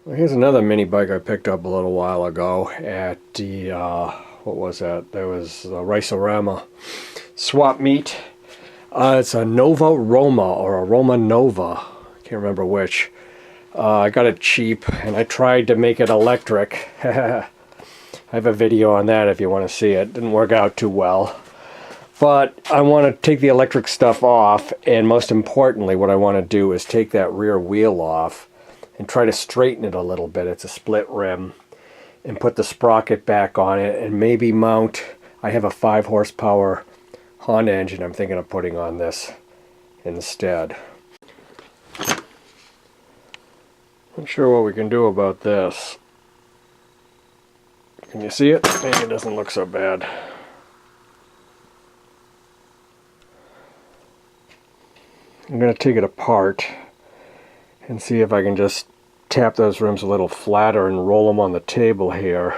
Well, here's another mini bike I picked up a little while ago at the, what was that? There was the Roma swap meet. It's a Nova Roma, or a Roma Nova. Can't remember which. I got it cheap, and I tried to make it electric. I have a video on that if you want to see it. Didn't work out too well. But I want to take the electric stuff off, and most importantly, what I want to do is take that rear wheel off and try to straighten it a little bit. It's a split rim. And put the sprocket back on it, and maybe mount, I have a 5 horsepower Honda engine I'm thinking of putting on this instead. Not sure what we can do about this. Can you see it? Maybe it doesn't look so bad. I'm going to take it apart and see if I can just tap those rims a little flatter and roll them on the table here.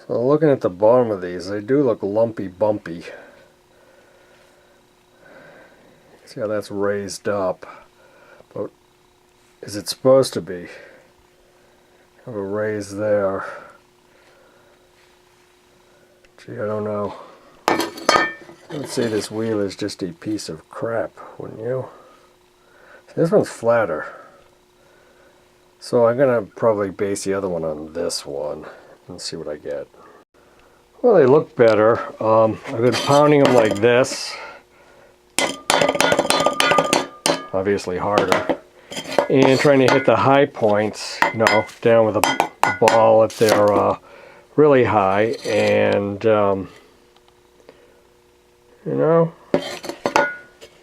So looking at the bottom of these, they do look lumpy bumpy. See how that's raised up, but is it supposed to be? Have a raise there. Gee, I don't know. I would say this wheel is just a piece of crap, wouldn't you? This one's flatter. So I'm going to probably base the other one on this one and see what I get. Well, they look better. I've been pounding them like this. Obviously harder. And trying to hit the high points, down with a ball if they're really high. And,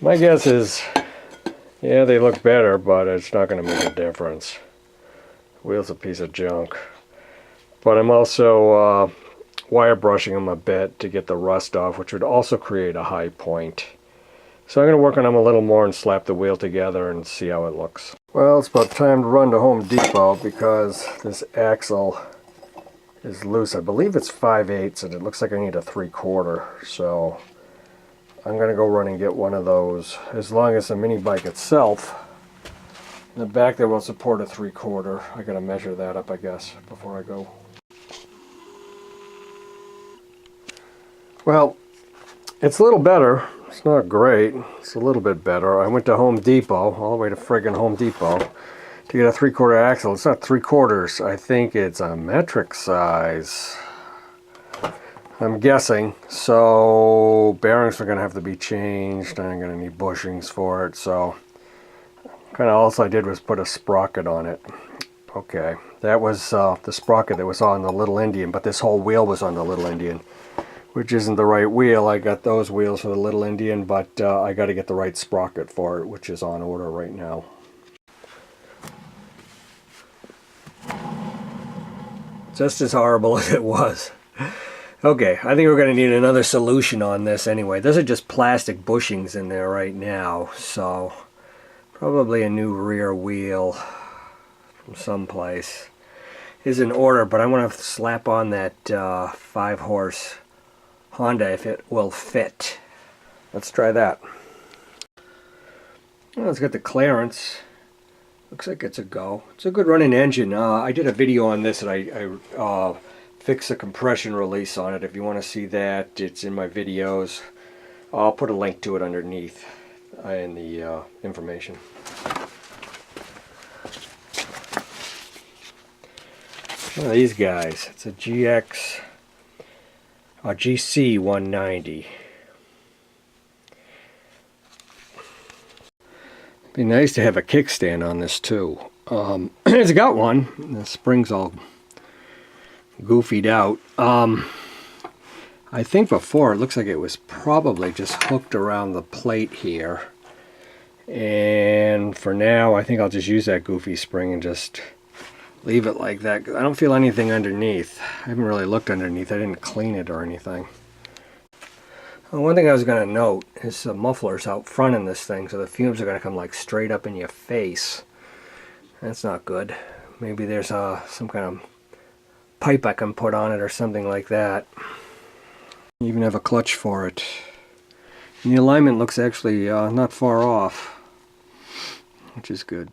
my guess is, yeah, they look better, but it's not going to make a difference. Wheel's a piece of junk. But I'm also wire brushing them a bit to get the rust off, which would also create a high point. So I'm going to work on them a little more and slap the wheel together and see how it looks. Well, it's about time to run to Home Depot because this axle is loose. I believe it's 5/8 and it looks like I need a 3/4. So I'm going to go run and get one of those. As long as the mini bike itself, in the back there will support a 3/4. I got to measure that up, I guess, before I go. Well, it's a little better. It's not great. It's a little bit better. I went to Home Depot, all the way to friggin' Home Depot, to get a 3/4 axle. It's not 3/4. I think it's a metric size. I'm guessing. So bearings are going to have to be changed. I'm going to need bushings for it. So kind of all I did was put a sprocket on it. Okay, that was the sprocket that was on the Little Indian, but this whole wheel was on the Little Indian, which isn't the right wheel. I got those wheels for the Little Indian, but I got to get the right sprocket for it, which is on order right now. Just as horrible as it was. Okay, I think we're going to need another solution on this anyway. Those are just plastic bushings in there right now, so probably a new rear wheel from someplace is in order, but I want to slap on that 5 horse Honda if it will fit. Let's try that. Well, it's got the clearance. Looks like it's a go. It's a good running engine. I did a video on this and I fixed the compression release on it. If you want to see that, it's in my videos. I'll put a link to it underneath in the information. Look at these guys. It's a GC 190. Be nice to have a kickstand on this too. It's got one. The spring's all goofied out. I think before it looks like it was probably just hooked around the plate here. And for now, I think I'll just use that goofy spring and just leave it like that. I don't feel anything underneath. I haven't really looked underneath. I didn't clean it or anything. Well, one thing I was going to note is the muffler's out front in this thing, so the fumes are going to come like straight up in your face. That's not good. Maybe there's some kind of pipe I can put on it or something like that. You even have a clutch for it. And the alignment looks actually not far off, which is good.